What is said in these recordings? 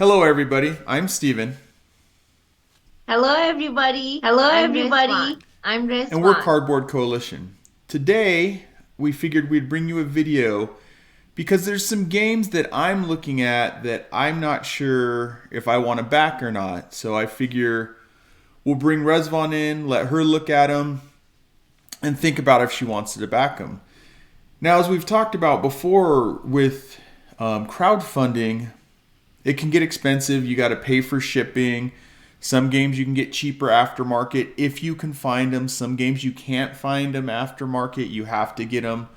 Hello, everybody. I'm Steven, Hello, everybody. I'm and we're Reswan. Cardboard Coalition. Today, we figured we'd bring you a video because there's some games that I'm looking at that I'm not sure if I want to back or not. So I figure we'll bring Resvon in, let her look at them, and think about if she wants to back them. Now, as we've talked about before with crowdfunding, it can get expensive. You got to pay for shipping. Some games you can get cheaper aftermarket if you can find them. Some games you can't find them aftermarket. You have to get them.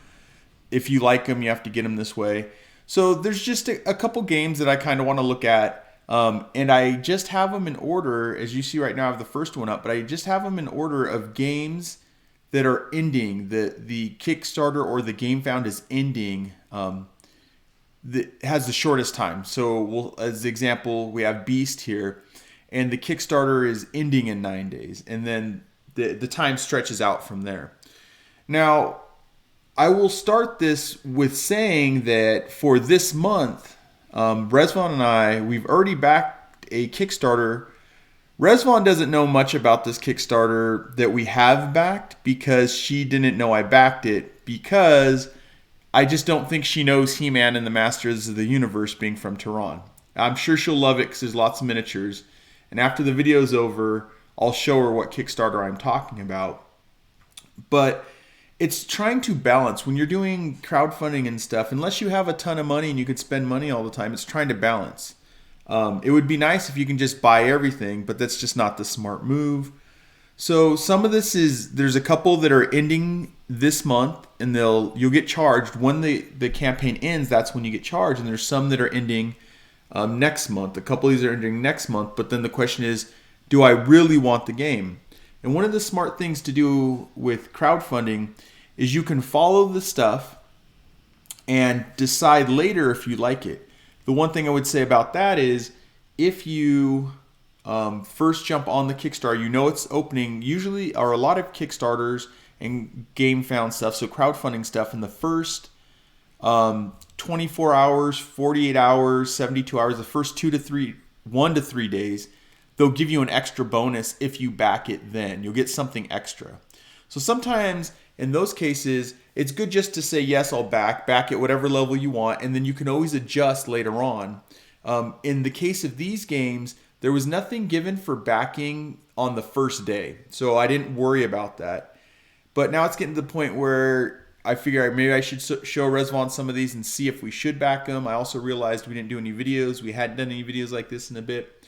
If you like them, you have to get them this way. So there's just a couple games that I kind of want to look at. And I just have them in order. As you see right now, I have the first one up. But I just have them in order of games that are ending. The Kickstarter or the Game Found is ending. That has the shortest time. So as the example, we have Beast here, and the Kickstarter is ending in 9 days, and then the time stretches out from there. Now, I will start this with saying that for this month, Resvon and we've already backed a Kickstarter. Resvon doesn't know much about this Kickstarter that we have backed because she didn't know I backed it because I just don't think she knows He-Man and the Masters of the Universe being from Tehran. I'm sure she'll love it because there's lots of miniatures. And after the video's over, I'll show her what Kickstarter I'm talking about. But it's trying to balance when you're doing crowdfunding and stuff. Unless you have a ton of money and you could spend money all the time, it's trying to balance. It would be nice if you can just buy everything, but that's just not the smart move. So some of this is there's a couple that are ending this month and you'll get charged when the campaign ends. That's when you get charged, and there's some that are ending next month. A couple of these are ending next month, but then the question is, do I really want the game? And one of the smart things to do with crowdfunding is you can follow the stuff and decide later if you like it. The one thing I would say about that is if you first jump on the Kickstarter, you know it's opening. Usually, are a lot of Kickstarters and game found stuff, so crowdfunding stuff in the first 24 hours, 48 hours, 72 hours, the first 1 to 3 days, they'll give you an extra bonus if you back it then. You'll get something extra. So sometimes in those cases, it's good just to say, yes, I'll back at whatever level you want, and then you can always adjust later on. In the case of these games, there was nothing given for backing on the first day, so I didn't worry about that. But now it's getting to the point where I figure maybe I should show Resvon some of these and see if we should back them. I also realized we didn't do any videos. We hadn't done any videos like this in a bit.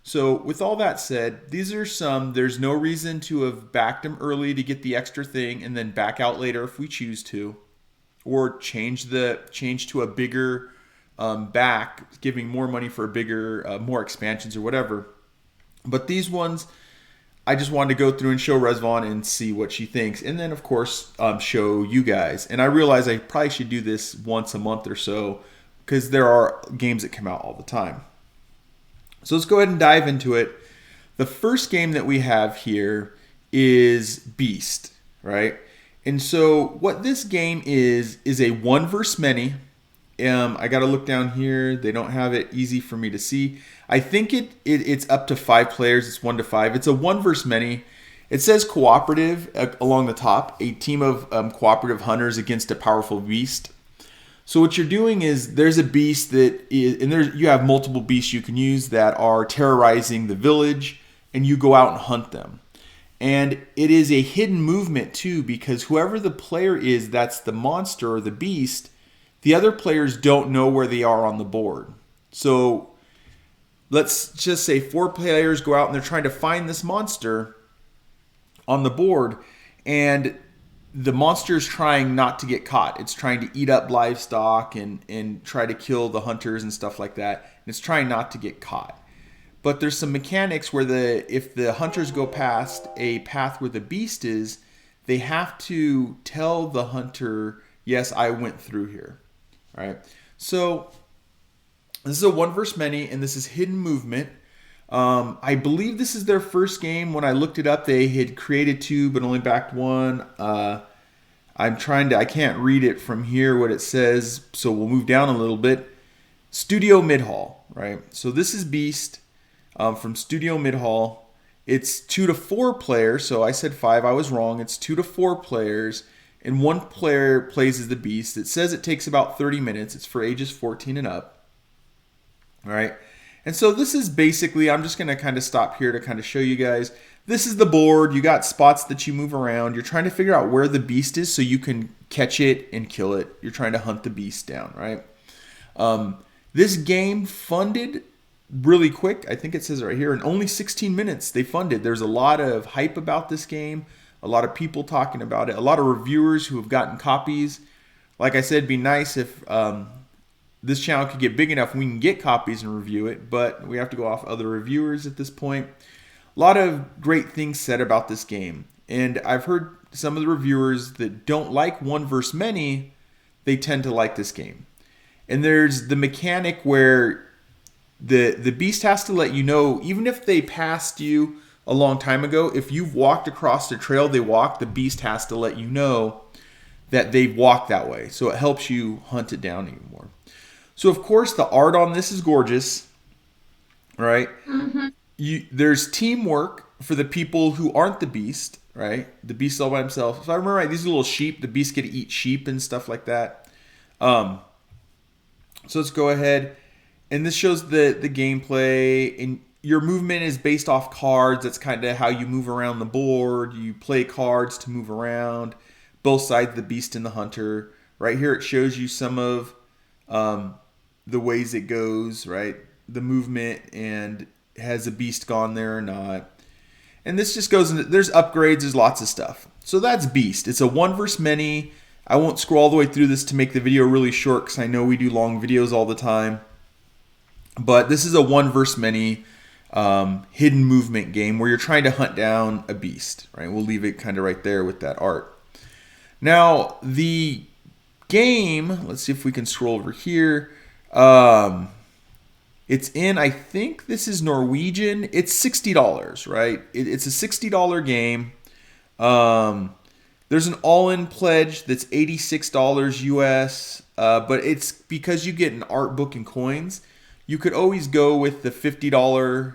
So with all that said, these are some. There's no reason to have backed them early to get the extra thing and then back out later if we choose to, or change to a bigger back, giving more money for a bigger, more expansions or whatever. But these ones, I just wanted to go through and show Resvon and see what she thinks, and then of course show you guys. And I realize I probably should do this once a month or so because there are games that come out all the time. So let's go ahead and dive into it. The first game that we have here is Beast, right? And so what this game is a one versus many. I got to look down here. They don't have it easy for me to see. I think it's up to 5 players. It's 1 to 5. It's a one versus many. It says cooperative along the top. A team of cooperative hunters against a powerful beast. So what you're doing is there's a beast that is, and you have multiple beasts you can use that are terrorizing the village, and you go out and hunt them. And it is a hidden movement too, because whoever the player is, that's the monster or the beast, the other players don't know where they are on the board. So let's just say 4 players go out and they're trying to find this monster on the board, and the monster is trying not to get caught. It's trying to eat up livestock and try to kill the hunters and stuff like that. And it's trying not to get caught. But there's some mechanics where if the hunters go past a path where the beast is, they have to tell the hunter, yes, I went through here. All right. So this is a one versus many, and this is hidden movement. I believe this is their first game. When I looked it up, they had created 2 but only backed 1. I can't read it from here what it says, so we'll move down a little bit. Studio Midhall, right? So this is Beast from Studio Midhall. It's 2 to 4 players. So I said 5. I was wrong. It's 2 to 4 players, and one player plays as the Beast. It says it takes about 30 minutes. It's for ages 14 and up. All right. And so this is basically, I'm just going to kind of stop here to kind of show you guys. This is the board. You got spots that you move around. You're trying to figure out where the beast is so you can catch it and kill it. You're trying to hunt the beast down, right? This game funded really quick. I think it says right here, in only 16 minutes they funded. There's a lot of hype about this game, a lot of people talking about it, a lot of reviewers who have gotten copies. Like I said, it'd be nice if this channel could get big enough and we can get copies and review it, but we have to go off other reviewers at this point. A lot of great things said about this game, and I've heard some of the reviewers that don't like one versus many, they tend to like this game. And there's the mechanic where the beast has to let you know, even if they passed you a long time ago, if you've walked across the trail they walked, the beast has to let you know that they've walked that way. So it helps you hunt it down even more. So of course the art on this is gorgeous, right? Mm-hmm. There's teamwork for the people who aren't the beast, right? The beast all by himself. If I remember right, these are little sheep. The beast get to eat sheep and stuff like that. So let's go ahead. And this shows the gameplay. And your movement is based off cards. That's kind of how you move around the board. You play cards to move around. Both sides, the beast and the hunter. Right here it shows you some of the ways it goes, right? The movement, and has a beast gone there or not. And this just goes into, there's upgrades, there's lots of stuff. So that's Beast. It's a 1 versus many. I won't scroll all the way through this to make the video really short because I know we do long videos all the time. But this is a 1 versus many hidden movement game where you're trying to hunt down a beast, right? We'll leave it kind of right there with that art. Now, the game, let's see if we can scroll over here. It's in, I think this is Norwegian. It's $60, right? It's a $60 game. There's an all-in pledge that's $86 US, but it's because you get an art book and coins. You could always go with the $59.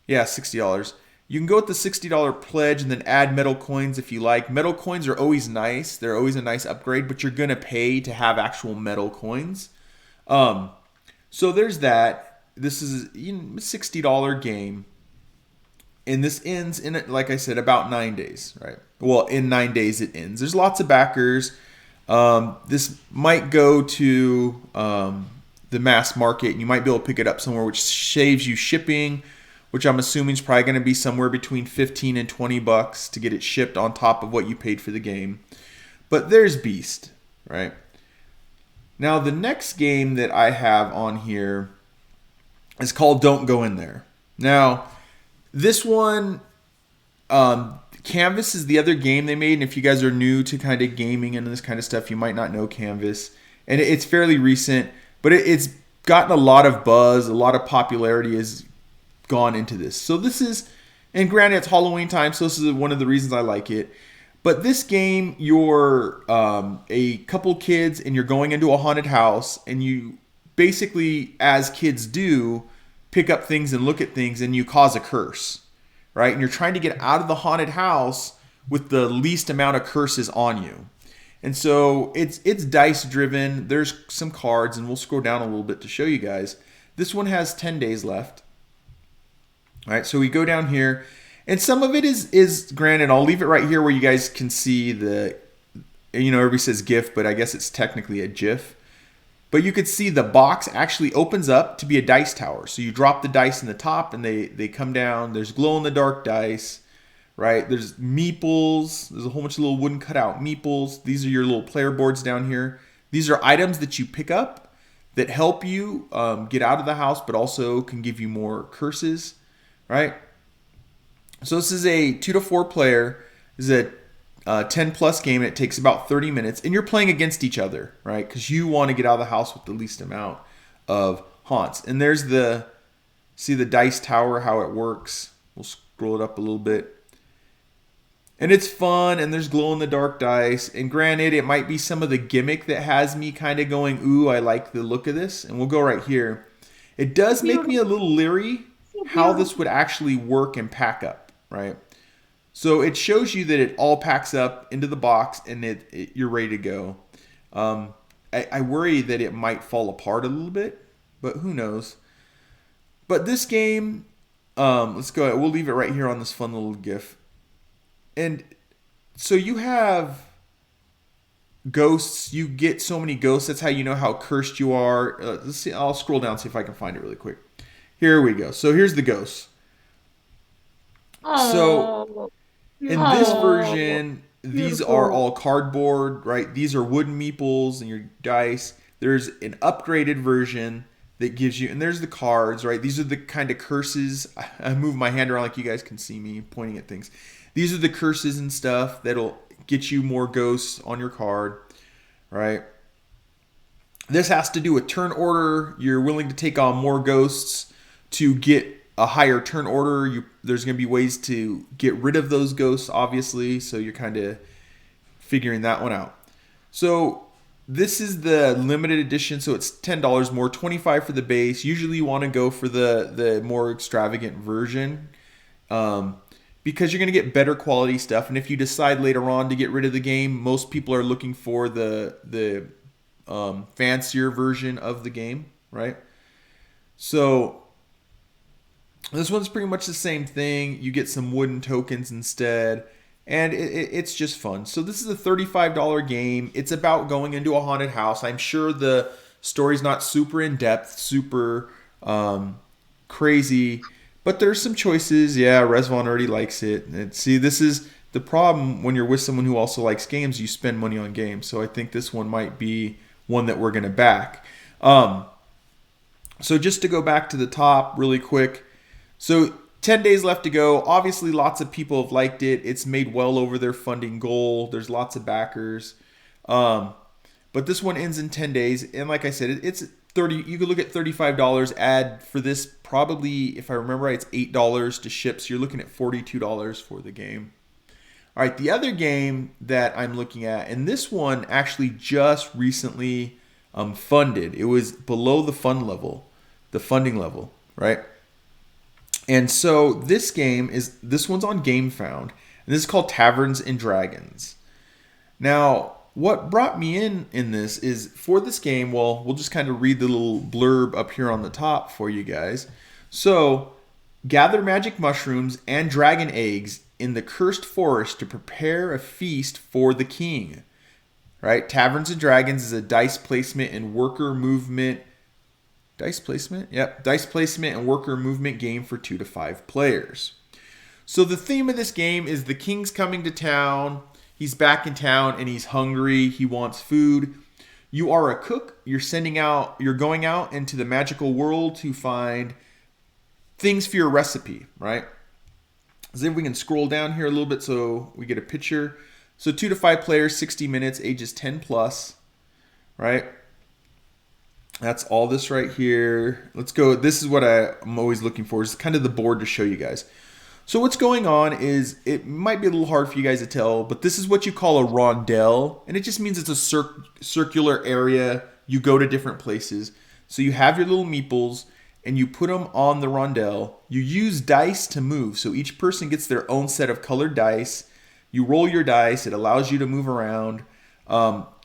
Yeah, $60. You can go with the $60 pledge and then add metal coins if you like. Metal coins are always nice. They're always a nice upgrade, but you're going to pay to have actual metal coins. So there's that. This is a $60 game. And this ends in, like I said, about 9 days, right? Well, in 9 days it ends. There's lots of backers. This might go to the mass market, and you might be able to pick it up somewhere, which saves you shipping, which I'm assuming is probably going to be somewhere between $15 and $20 to get it shipped on top of what you paid for the game. But there's Beast, right? Now, the next game that I have on here is called Don't Go In There. Now, this one, Canvas is the other game they made. And if you guys are new to kind of gaming and this kind of stuff, you might not know Canvas. And it's fairly recent, but it's gotten a lot of buzz, a lot of popularity has gone into this. So this is, and granted it's Halloween time, so this is one of the reasons I like it. But this game, you're a couple kids and you're going into a haunted house, and you basically, as kids do, pick up things and look at things, and you cause a curse, right? And you're trying to get out of the haunted house with the least amount of curses on you. And so it's dice driven. There's some cards, and we'll scroll down a little bit to show you guys. This one has 10 days left. All right, so we go down here, and some of it is granted. I'll leave it right here where you guys can see the, everybody says GIF, but I guess it's technically a GIF. But you could see the box actually opens up to be a dice tower. So you drop the dice in the top, and they come down. There's glow-in-the-dark dice, right? There's Meeples. There's a whole bunch of little wooden cutout Meeples. These are your little player boards down here. These are items that you pick up that help you get out of the house, but also can give you more curses, right? So this is a 2 to 4 player. This is a 10 plus game, and it takes about 30 minutes, and you're playing against each other, right? Because you want to get out of the house with the least amount of haunts. And there's see the dice tower, how it works. We'll scroll it up a little bit. And it's fun, and there's glow-in-the-dark dice. And granted, it might be some of the gimmick that has me kind of going, ooh, I like the look of this. And we'll go right here. It does make me a little leery how this would actually work and pack up, right? So it shows you that it all packs up into the box, and you're ready to go. I worry that it might fall apart a little bit, but who knows? But this game, let's go ahead. We'll leave it right here on this fun little GIF. And so you have ghosts. You get so many ghosts. That's how you know how cursed you are. Let's see. I'll scroll down, see if I can find it really quick. Here we go. So here's the ghosts. So in this version, these are all cardboard, right? These are wooden meeples and your dice. There's an upgraded version that gives you, and there's the cards, right? These are the kind of curses. I move my hand around like you guys can see me pointing at things. These are the curses and stuff that'll get you more ghosts on your card, right? This has to do with turn order. You're willing to take on more ghosts to get a higher turn order. There's going to be ways to get rid of those ghosts, obviously, so you're kind of figuring that one out. So this is the limited edition, so it's $10 more, $25 for the base. Usually you want to go for the more extravagant version because you're going to get better quality stuff. And if you decide later on to get rid of the game, most people are looking for the fancier version of the game, right? So this one's pretty much the same thing. You get some wooden tokens instead, and it's just fun. So this is a $35 game. It's about going into a haunted house. I'm sure the story's not super in-depth, super crazy, but there's some choices. Yeah, Resvon already likes it. And see, this is the problem when you're with someone who also likes games. You spend money on games. So I think this one might be one that we're going to back. So just to go back to the top really quick. So 10 days left to go. Obviously, lots of people have liked it. It's made well over their funding goal. There's lots of backers. But this one ends in 10 days. And like I said, it's 30. You could look at $35. Add for this probably, if I remember right, it's $8 to ship. So you're looking at $42 for the game. All right, the other game that I'm looking at, and this one actually just recently funded. It was below the funding level, right? And so this one's on GameFound, and this is called Taverns and Dragons. Now, what brought me in this is for this game, well, we'll just kind of read the little blurb up here on the top for you guys. So, gather magic mushrooms and dragon eggs in the cursed forest to prepare a feast for the king. Right? Taverns and Dragons is a dice placement and worker movement. Dice placement? Yep. Dice placement and worker movement game for 2 to 5 players. So the theme of this game is the king's coming to town. He's back in town and he's hungry. He wants food. You are a cook. You're going out into the magical world to find things for your recipe, right? So if we can scroll down here a little bit so we get a picture. So 2 to 5 players, 60 minutes, ages 10 plus, right? That's all this right here. Let's go. This is what I'm always looking for. Is kind of the board to show you guys. So what's going on is, it might be a little hard for you guys to tell, but this is what you call a rondel. And it just means it's a circular area. You go to different places. So you have your little meeples and you put them on the rondel. You use dice to move. So each person gets their own set of colored dice. You roll your dice. It allows you to move around.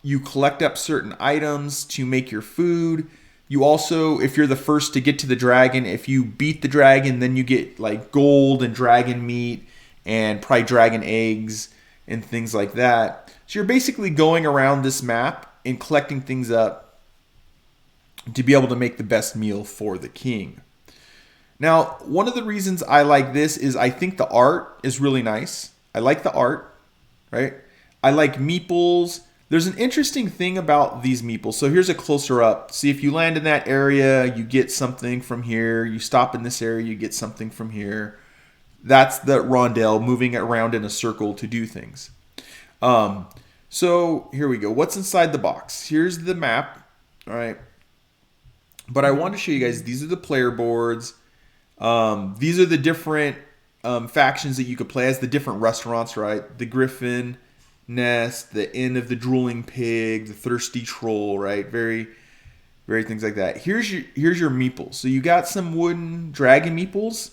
You collect up certain items to make your food. You also, if you're the first to get to the dragon, if you beat the dragon, then you get like gold and dragon meat and probably dragon eggs and things like that. So you're basically going around this map and collecting things up to be able to make the best meal for the king. Now, one of the reasons I like this is I think the art is really nice. I like the art, right? I like meeples. There's an interesting thing about these meeples. So here's a closer up. See, if you land in that area, you get something from here. You stop in this area, you get something from here. That's the rondel, moving around in a circle to do things. So here we go. What's inside the box? Here's the map. All right. But I want to show you guys, these are the player boards. These are the different factions that you could play as, the different restaurants, right? The Griffin Nest, the Inn of the Drooling Pig, the Thirsty Troll, right? Very, very things like that. Here's your meeples. So you got some wooden dragon meeples.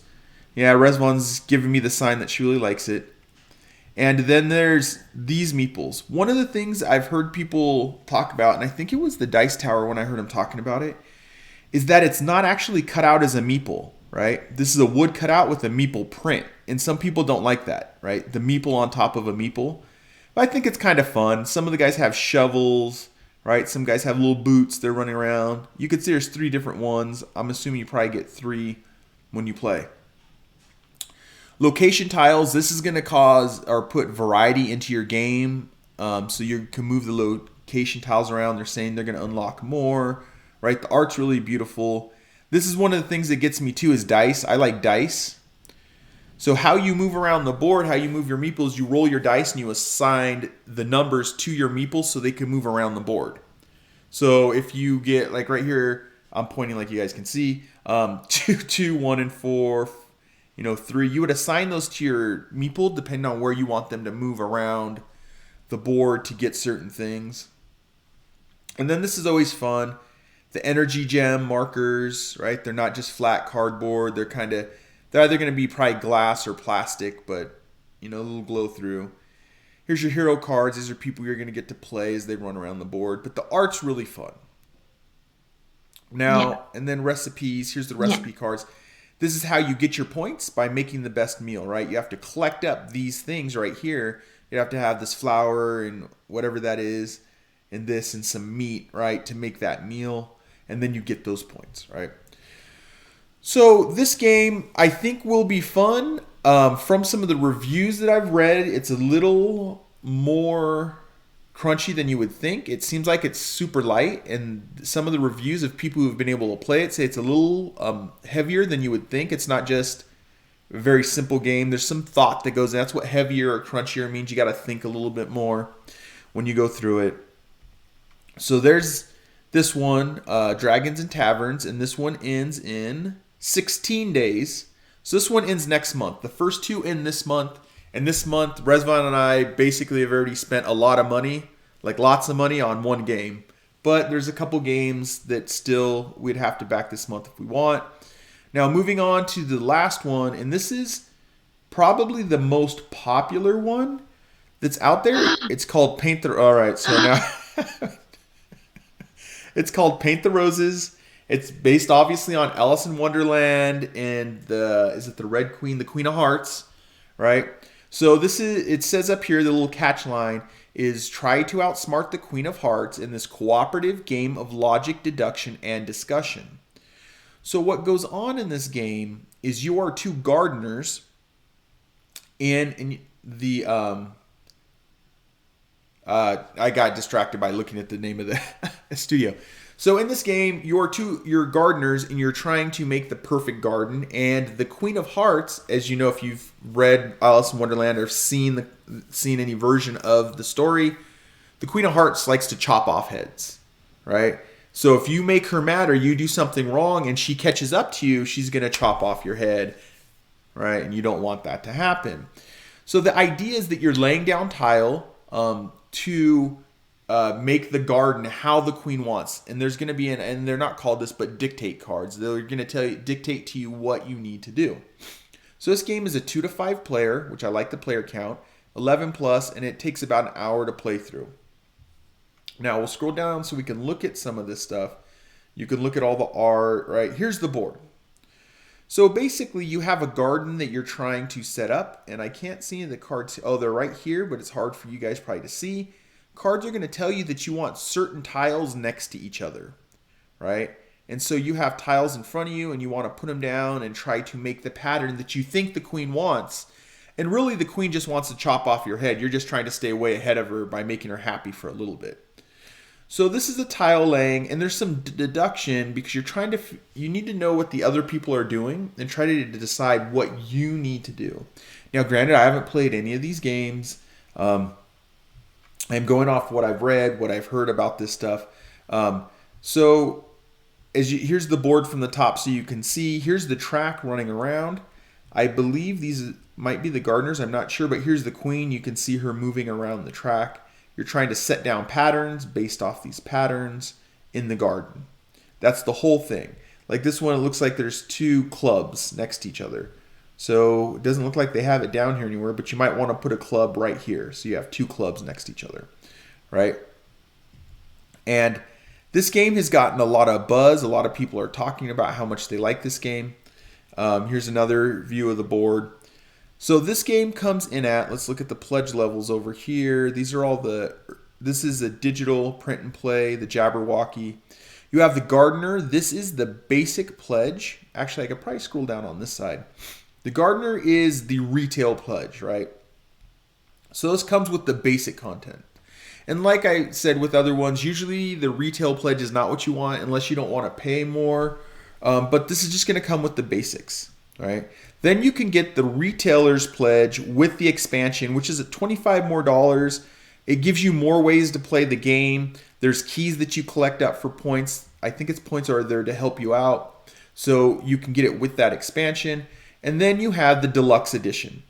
Yeah, Resvon's giving me the sign that she really likes it. And then there's these meeples. One of the things I've heard people talk about, and I think it was the Dice Tower when I heard him talking about it, is that it's not actually cut out as a meeple, right? This is a wood cutout with a meeple print. And some people don't like that, right? The meeple on top of a meeple. But I think it's kind of fun. Some of the guys have shovels, right? Some guys have little boots they're running around. You could see there's 3 different ones. I'm assuming you probably get 3 when you play. Location tiles, this is going to cause or put variety into your game. So you can move the location tiles around. They're saying they're going to unlock more, right? The art's really beautiful. This is one of the things that gets me too is dice. I like dice. So how you move around the board, how you move your meeples, you roll your dice and you assign the numbers to your meeples so they can move around the board. So if you get, like right here, I'm pointing like you guys can see, 2, 2, 1, and 4, 3, you would assign those to your meeple depending on where you want them to move around the board to get certain things. And then this is always fun. The energy gem markers, right? They're not just flat cardboard. They're either going to be probably glass or plastic, but, a little glow through. Here's your hero cards. These are people you're going to get to play as they run around the board. But the art's really fun. Now, And then recipes. Here's the recipe cards. This is how you get your points, by making the best meal, right? You have to collect up these things right here. You have to have this flour and whatever that is, and this and some meat, right, to make that meal. And then you get those points, right? So this game, I think, will be fun. From some of the reviews that I've read, it's a little more crunchy than you would think. It seems like it's super light, and some of the reviews of people who've been able to play it say it's a little heavier than you would think. It's not just a very simple game. There's some thought that goes in. That's what heavier or crunchier means. You got to think a little bit more when you go through it. So there's this one, Dragons and Taverns, and this one ends in 16 days. So this one ends next month. The first 2 end this month. And this month, Resvon and I basically have already spent a lot of money, like lots of money, on one game. But there's a couple games that still we'd have to back this month if we want. Now, moving on to the last one, and this is probably the most popular one that's out there. It's called Paint the... All right, so now... It's called Paint the Roses. It's based obviously on Alice in Wonderland and is it the Red Queen, the Queen of Hearts, right? So it says up here, the little catch line is try to outsmart the Queen of Hearts in this cooperative game of logic, deduction, and discussion. So what goes on in this game is you are 2 gardeners in the I got distracted by looking at the name of the studio. So in this game, you're gardeners, and you're trying to make the perfect garden. And the Queen of Hearts, as you know, if you've read Alice in Wonderland or seen any version of the story, the Queen of Hearts likes to chop off heads, right? So if you make her mad or you do something wrong and she catches up to you, she's going to chop off your head, right? And you don't want that to happen. So the idea is that you're laying down tile to make the garden how the queen wants. And there's going to be and they're not called this, but dictate cards. They're going to dictate to you what you need to do. So this game is a 2 to 5 player, which I like the player count, 11 plus, and it takes about an hour to play through. Now we'll scroll down so we can look at some of this stuff. You can look at all the art, right? Here's the board. So basically you have a garden that you're trying to set up, and I can't see the cards. Oh, they're right here, but it's hard for you guys probably to see. Cards are going to tell you that you want certain tiles next to each other, right? And so you have tiles in front of you, and you want to put them down and try to make the pattern that you think the queen wants. And really the queen just wants to chop off your head. You're just trying to stay way ahead of her by making her happy for a little bit. So this is a tile laying, and there's some deduction because you need to know what the other people are doing and try to decide what you need to do. Now, granted, I haven't played any of these games. I'm going off what I've read, what I've heard about this stuff. So here's the board from the top so you can see. Here's the track running around. I believe these might be the gardeners. I'm not sure, but here's the queen. You can see her moving around the track. You're trying to set down patterns based off these patterns in the garden. That's the whole thing. Like this one, it looks like there's two clubs next to each other. So it doesn't look like they have it down here anywhere, but you might want to put a club right here. So you have two clubs next to each other, right? And this game has gotten a lot of buzz. A lot of people are talking about how much they like this game. Here's another view of the board. So this game comes in at, let's look at the pledge levels over here. These are all this is a digital print and play, the Jabberwocky. You have the Gardener. This is the basic pledge. Actually, I could probably scroll down on this side. The Gardener is the retail pledge, right? So this comes with the basic content. And like I said with other ones, usually the retail pledge is not what you want unless you don't want to pay more. But this is just going to come with the basics, right? Then you can get the retailer's pledge with the expansion, which is at $25 more. It gives you more ways to play the game. There's keys that you collect up for points. I think it's points are there to help you out. So you can get it with that expansion. And then you have the Deluxe Edition.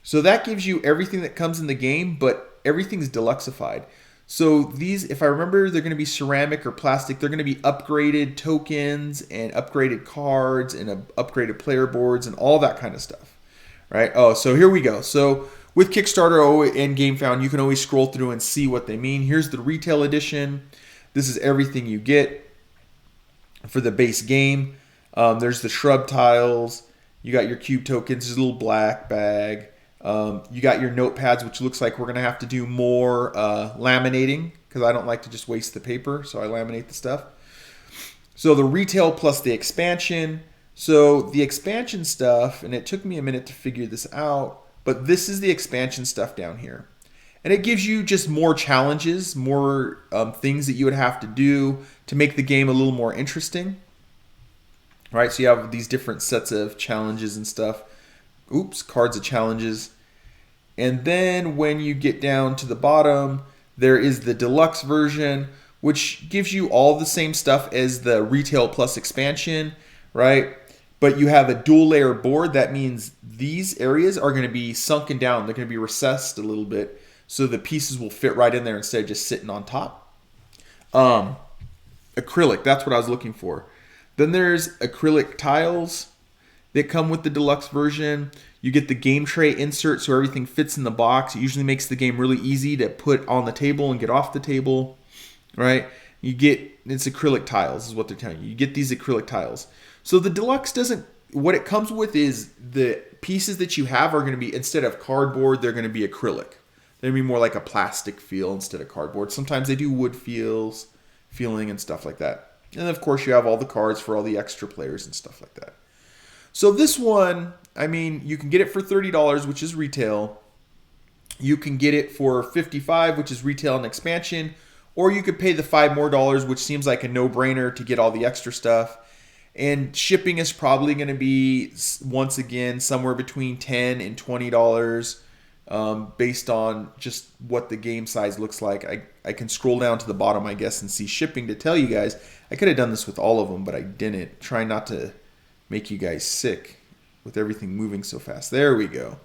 So that gives you everything that comes in the game, but everything's deluxeified. So these, if I remember, they're going to be ceramic or plastic. They're going to be upgraded tokens and upgraded cards and upgraded player boards and all that kind of stuff, right? Oh, so here we go. So with Kickstarter and GameFound, you can always scroll through and see what they mean. Here's the retail edition. This is everything you get for the base game. There's the shrub tiles. You got your cube tokens. There's a little black bag. You got your notepads, which looks like we're going to have to do more laminating because I don't like to just waste the paper, so I laminate the stuff. So the retail plus the expansion. So the expansion stuff, and it took me a minute to figure this out, but this is the expansion stuff down here. And it gives you just more challenges, more things that you would have to do to make the game a little more interesting. Right, so you have these different sets of challenges and stuff. Oops, cards of challenges. And then when you get down to the bottom, there is the deluxe version, which gives you all the same stuff as the retail plus expansion, right? But you have a dual layer board. That means these areas are going to be sunken down. They're going to be recessed a little bit so the pieces will fit right in there instead of just sitting on top. Acrylic, that's what I was looking for. Then there's acrylic tiles that come with the deluxe version. You get the game tray insert so everything fits in the box. It usually makes the game really easy to put on the table and get off the table, right? It's acrylic tiles is what they're telling you. You get these acrylic tiles. So the deluxe what it comes with is the pieces that you have are going to be, instead of cardboard, they're going to be acrylic. They're going to be more like a plastic feel instead of cardboard. Sometimes they do wood feeling and stuff like that. And of course, you have all the cards for all the extra players and stuff like that. So this one, I mean, you can get it for $30, which is retail. You can get it for $55, which is retail and expansion. Or you could pay the $5 more, which seems like a no-brainer to get all the extra stuff. And shipping is probably going to be, once again, somewhere between $10 and $20. Based on just what the game size looks like. I can scroll down to the bottom, I guess, and see shipping to tell you guys. I could have done this with all of them, but I didn't. Try not to make you guys sick with everything moving so fast. There we go.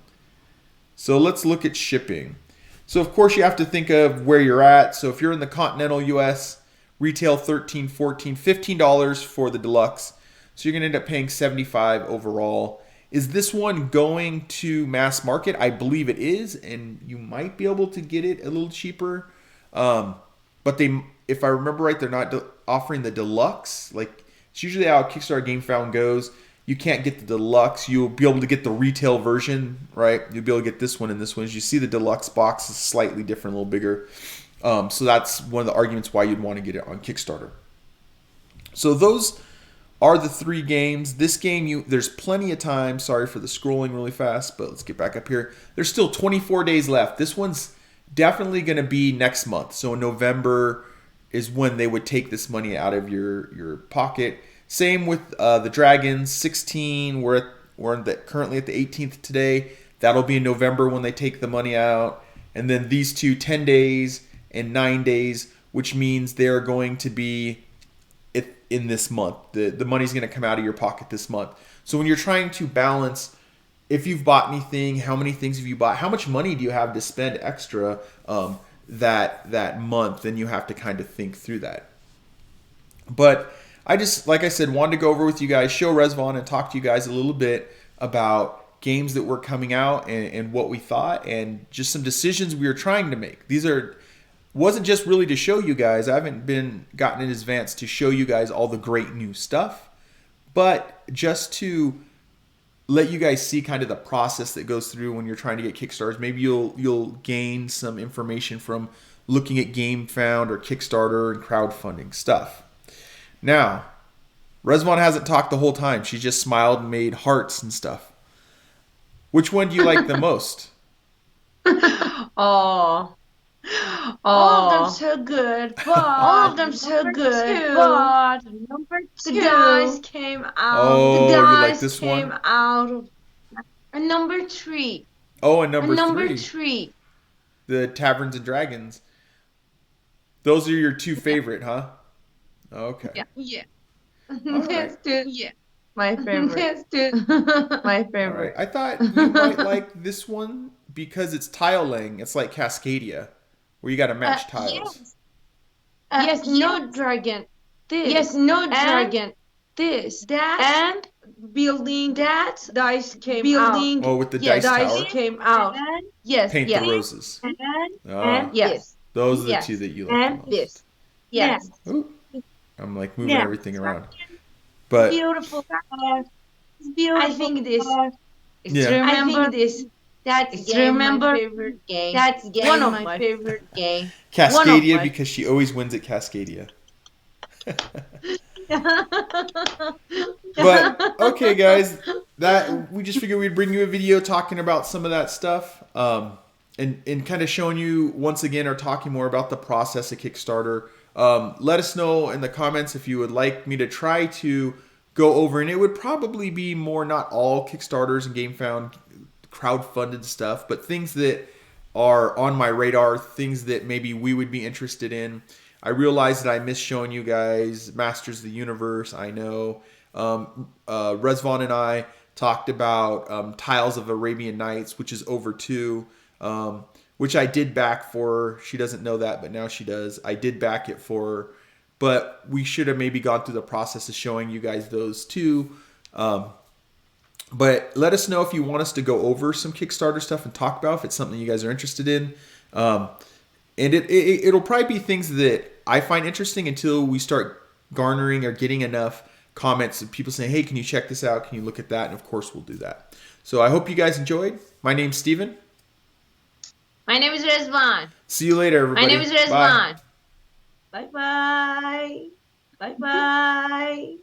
So let's look at shipping. So, of course, you have to think of where you're at. So if you're in the continental U.S., retail $13, $14, $15 for the deluxe. So you're going to end up paying $75 overall. Is this one going to mass market? I believe it is, and you might be able to get it a little cheaper. But if I remember right, they're not offering the deluxe. Like, it's usually how Kickstarter GameFound goes. You can't get the deluxe. You'll be able to get the retail version, right? You'll be able to get this one and this one. As you see, the deluxe box is slightly different, a little bigger. So that's one of the arguments why you'd want to get it on Kickstarter. So those are the three games. This game, there's plenty of time. Sorry for the scrolling really fast, but let's get back up here. There's still 24 days left. This one's definitely going to be next month. So in November is when they would take this money out of your pocket. Same with the Dragons, 16. We're currently at the 18th today. That'll be in November when they take the money out. And then these two, 10 days and 9 days, which means they're going to be in this month. The money's going to come out of your pocket this month. So when you're trying to balance if you've bought anything, how many things have you bought, how much money do you have to spend extra that month, then you have to kind of think through that. But I just, like I said, wanted to go over with you guys, show Resvon and talk to you guys a little bit about games that were coming out and what we thought and just some decisions we were trying to make. These wasn't just really to show you guys. I haven't been gotten in advance to show you guys all the great new stuff, but just to let you guys see kind of the process that goes through when you're trying to get Kickstarters. Maybe you'll gain some information from looking at GameFound or Kickstarter and crowdfunding stuff. Now, Resvon hasn't talked the whole time. She just smiled and made hearts and stuff. Which one do you like the most? Oh, all of them so good, but all of them so good, but number two, the guys came out. Oh, the you like guys this came one? out of. And number three. Oh, and number number three. The Taverns and Dragons. Those are your two favorite, huh? Okay. Yeah. Right. Yeah. My favorite. My favorite. All right. I thought you might like this one because it's tile laying. It's like Cascadia, where you got to match tiles. Yes. No dragon. This. Yes. No dragon. This. That. And building that. Dice came out. Oh, with the dice tower? Came out. And yes. Paint the roses. And yes. Those are the two that you like the most. This. Yes. Ooh. I'm like moving everything around. But beautiful. I think this. Remember this. That's my favorite game. That's one of my favorite game. Cascadia, because she always wins at Cascadia. But okay, guys, that we just figured we'd bring you a video talking about some of that stuff, and kind of showing you once again or talking more about the process of Kickstarter. Let us know in the comments if you would like me to try to go over, and it would probably be more, not all Kickstarters and GameFound crowdfunded stuff, but things that are on my radar, things that maybe we would be interested in. I realize that I missed showing you guys Masters of the Universe. I know Resvon and I talked about Tiles of Arabian Nights, which is over 2, which I did back for her. She doesn't know that, but now she does. I did back it for her. But we should have maybe gone through the process of showing you guys those too. But let us know if you want us to go over some Kickstarter stuff and talk about if it's something you guys are interested in. And it'll probably be things that I find interesting until we start garnering or getting enough comments of people saying, hey, can you check this out? Can you look at that? And of course, we'll do that. So I hope you guys enjoyed. My name's Steven. My name is Resvon. See you later, everybody. My name is Resvon. Bye-bye. Bye-bye.